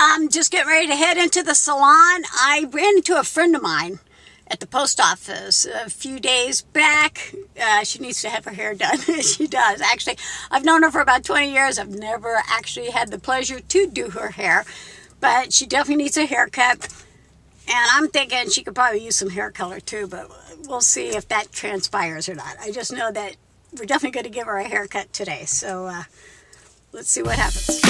I'm just getting ready to head into the salon. I ran into a friend of mine at the post office a few days back. She needs to have her hair done. She does. Actually, I've known her for about 20 years. I've never actually had the pleasure to do her hair, but she definitely needs a haircut. And I'm thinking she could probably use some hair color too, but we'll see if that transpires or not. I just know that we're definitely going to give her a haircut today. So let's see what happens.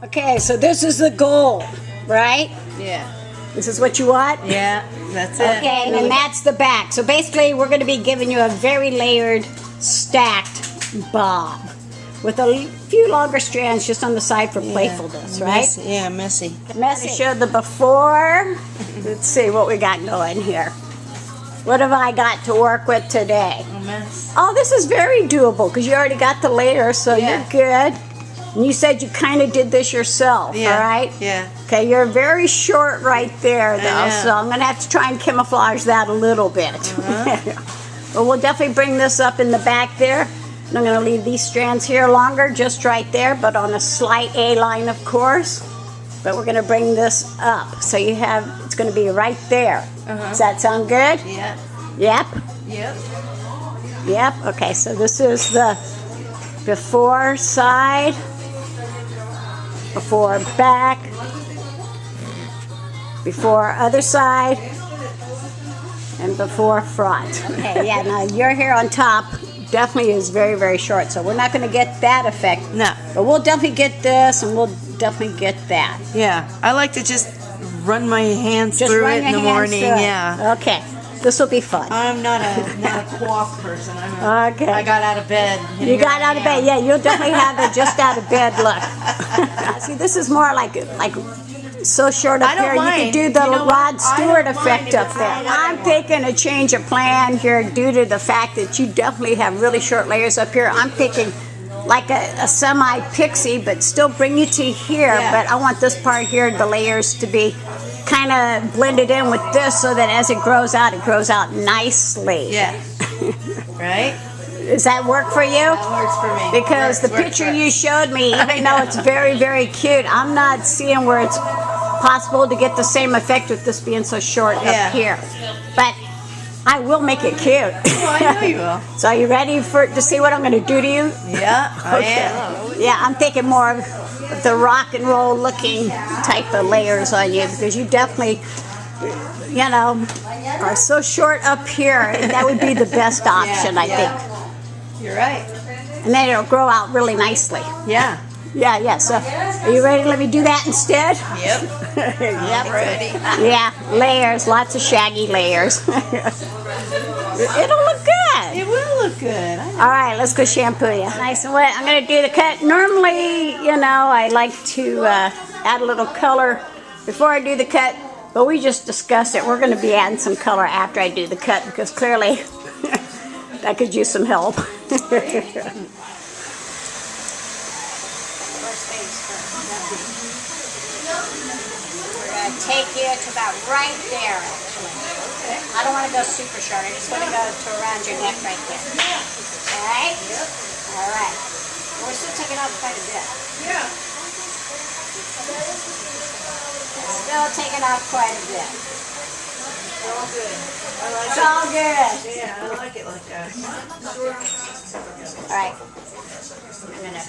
Okay, so this is the goal, right? Yeah. This is what you want? Yeah, that's it. Okay, and that's the back. So basically, we're going to be giving you a very layered, stacked bob with a few longer strands just on the side for playfulness, right? Messy. Yeah, messy. Messy. Show the before. Let's see what we got going here. What have I got to work with today? A mess. Oh, this is very doable because you already got the layer, so you're good. And you said you kind of did this yourself, all right? Yeah. Okay, you're very short right there, though, so I'm going to have to try and camouflage that a little bit. But we'll definitely bring this up in the back there. And I'm going to leave these strands here longer, just right there, but on a slight A-line, of course. But we're going to bring this up. So you have, it's going to be right there. Does that sound good? Yeah. Yep. Yep. Yep. Okay, so this is the before side, before back, before other side, and before front. Okay, yeah, now your hair on top definitely is very, very short, so we're not going to get that effect. No. But we'll definitely get this, and we'll definitely get that. Yeah, I like to just run my hands through it in the morning. Yeah. Okay, this will be fun. I'm not a coif person. Okay. I got out of bed. You got out of bed, yeah. You'll definitely have the just out of bed look. See, this is more like so short up here. You could do the Rod Stewart effect up there. I'm taking a change of plan here due to the fact that you definitely have really short layers up here. I'm picking like a semi-pixie, but still bring you to here. Yeah. But I want this part here, the layers, to be kind of blended in with this so that as it grows out nicely. Yeah. Right? Does that work for you? That works for me. Because the picture you showed me, even though it's very, very cute, I'm not seeing where it's possible to get the same effect with this being so short up here. But I will make it cute. Oh, I know you will. So are you ready to see what I'm going to do to you? Yeah, I am. Yeah, I'm thinking more of the rock and roll looking type of layers on you because you definitely, you know, are so short up here. That would be the best option, I think. You're right. And then it'll grow out really nicely. Yeah. Yeah. So, are you ready to let me do that instead? Yep. Yep. I'm ready. Yeah, layers, lots of shaggy layers. It'll look good. It will look good. All right, let's go shampoo you. Nice and wet. I'm going to do the cut. Normally, you know, I like to add a little color before I do the cut, but we just discussed it. We're going to be adding some color after I do the cut because clearly I could use some help. Take you to about right there, actually. Okay. I don't want to go super short. I just want to go to around your neck right there. All right? Yep. All right. We're still taking off quite a bit. Yeah. Still taking off quite a bit. It's all good. I like it's all good. Yeah, I like it like that. All right. I'm going to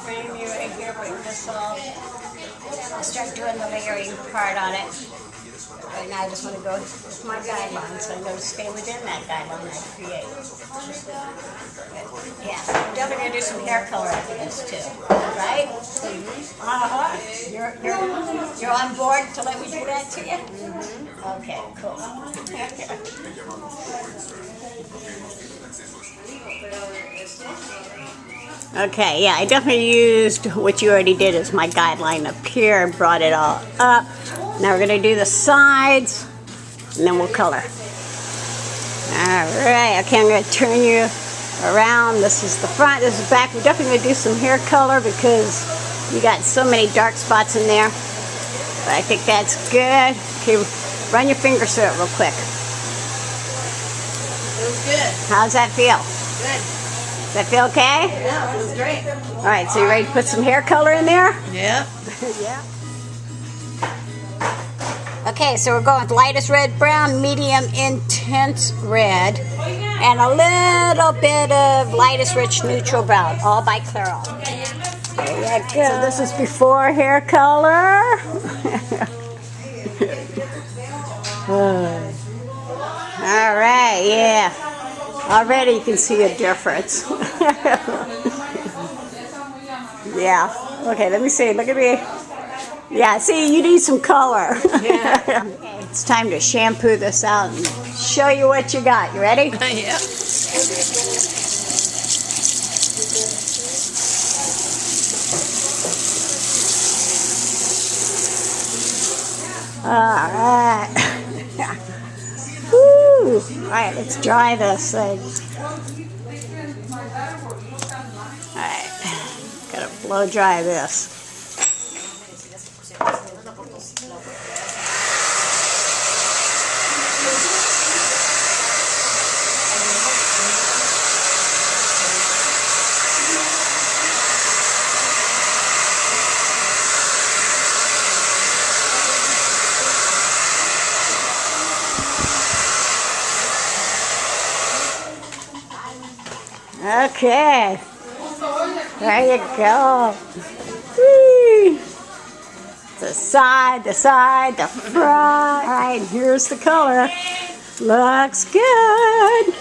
frame you right here, bring this off. I'll start doing the layering part on it. Right now I just want to go with my guideline, so I'm going to stay within that guideline I create. Yeah, I'm definitely going to do some hair color after this too, right? You're on board to let me do that to you? Okay, cool. Okay, yeah, I definitely used what you already did as my guideline up here and brought it all up. Now we're going to do the sides, and then we'll color. Alright, okay, I'm going to turn you around. This is the front, this is the back. We're definitely going to do some hair color because you got so many dark spots in there. But I think that's good. Okay, run your fingers through it real quick. good. How's that feel? Good. Does that feel okay? Yeah, feels great. All right, so you ready to put some hair color in there? Yep. Yeah. Okay, so we're going with lightest red brown, medium intense red, and a little bit of lightest rich neutral brown, all by Clairol. There you go. So this is before hair color. All right, yeah. Already you can see a difference. Yeah. Okay, let me see. Look at me. Yeah, see, you need some color. Yeah. Okay, it's time to shampoo this out and show you what you got. You ready? Yep. All right. Woo. All right, let's dry this thing. All right, gotta blow dry this. Okay, there you go. Whee. The side, the front. All right, here's the color. Looks good.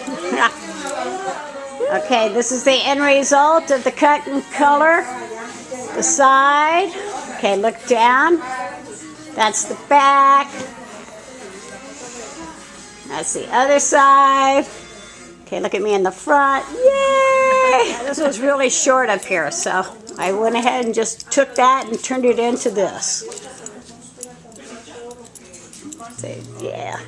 Okay, this is the end result of the cut and color. The side. Okay, look down. That's the back. That's the other side. Okay, look at me in the front. Yay! This was really short up here, so I went ahead and just took that and turned it into this. So, yeah.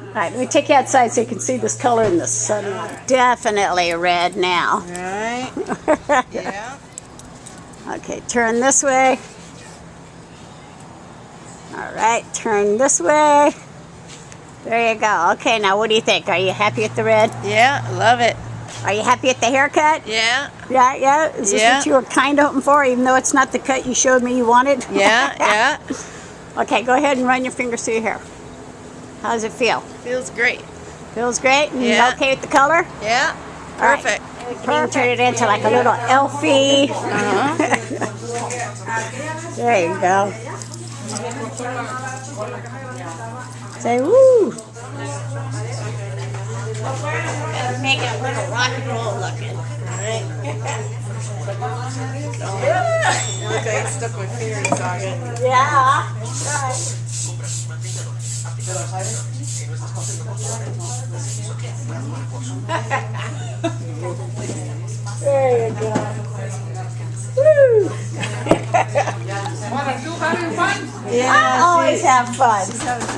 All right, let me take you outside so you can see this color in the sunlight. Definitely red now. All right. Yeah. Okay, turn this way. All right, turn this way. There you go. Okay, now what do you think? Are you happy with the red? Yeah, love it. Are you happy with the haircut? Yeah. Yeah, yeah? Is this what you were kind of hoping for, even though it's not the cut you showed me you wanted? Yeah, yeah. Okay, go ahead and run your fingers through your hair. How does it feel? Feels great. Feels great? And Yeah. you okay with the color? Yeah. All right. Perfect. You can turn it into like a little elfie. There you go. Say woo. Make it a little rock and roll looking. Alright. Look, I stuck my finger in the socket. Yeah. Right. There you go. Woo. Yeah. I always have fun.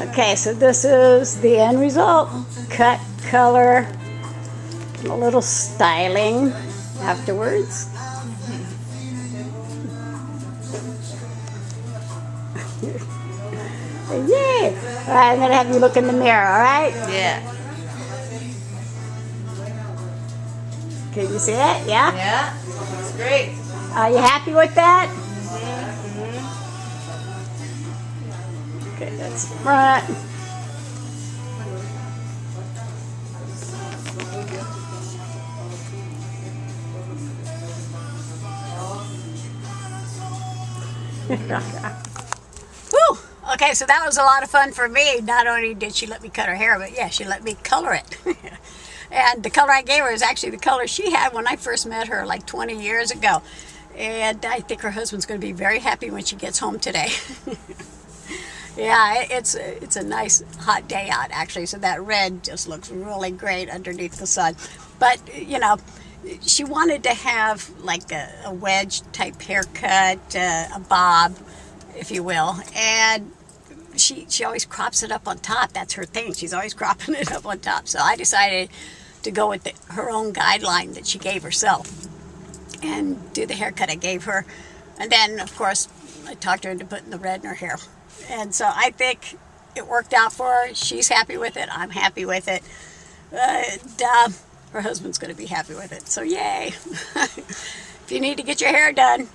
Okay, so this is the end result. Cut, color, and a little styling afterwards. Yay! All right, I'm going to have you look in the mirror, all right? Yeah. Can you see it? Yeah? Yeah. Looks great. Are you happy with that? Okay, that's the front. Woo! Okay, so that was a lot of fun for me. Not only did she let me cut her hair, but yeah, she let me color it. And the color I gave her is actually the color she had when I first met her like 20 years ago. And I think her husband's going to be very happy when she gets home today. Yeah, it's a nice hot day out actually, so that red just looks really great underneath the sun. But, you know, she wanted to have like a wedge type haircut, a bob, if you will, and she always crops it up on top. That's her thing. She's always cropping it up on top. So I decided to go with her own guideline that she gave herself and do the haircut I gave her. And then, of course, I talked her into putting the red in her hair. And so I think it worked out for her. She's happy with it. I'm happy with it. Her husband's going to be happy with it. So yay. If you need to get your hair done,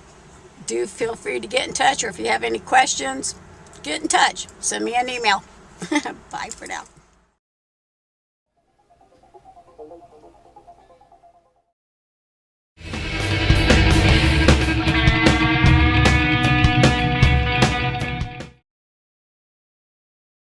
do feel free to get in touch, or if you have any questions, get in touch. Send me an email. Bye for now.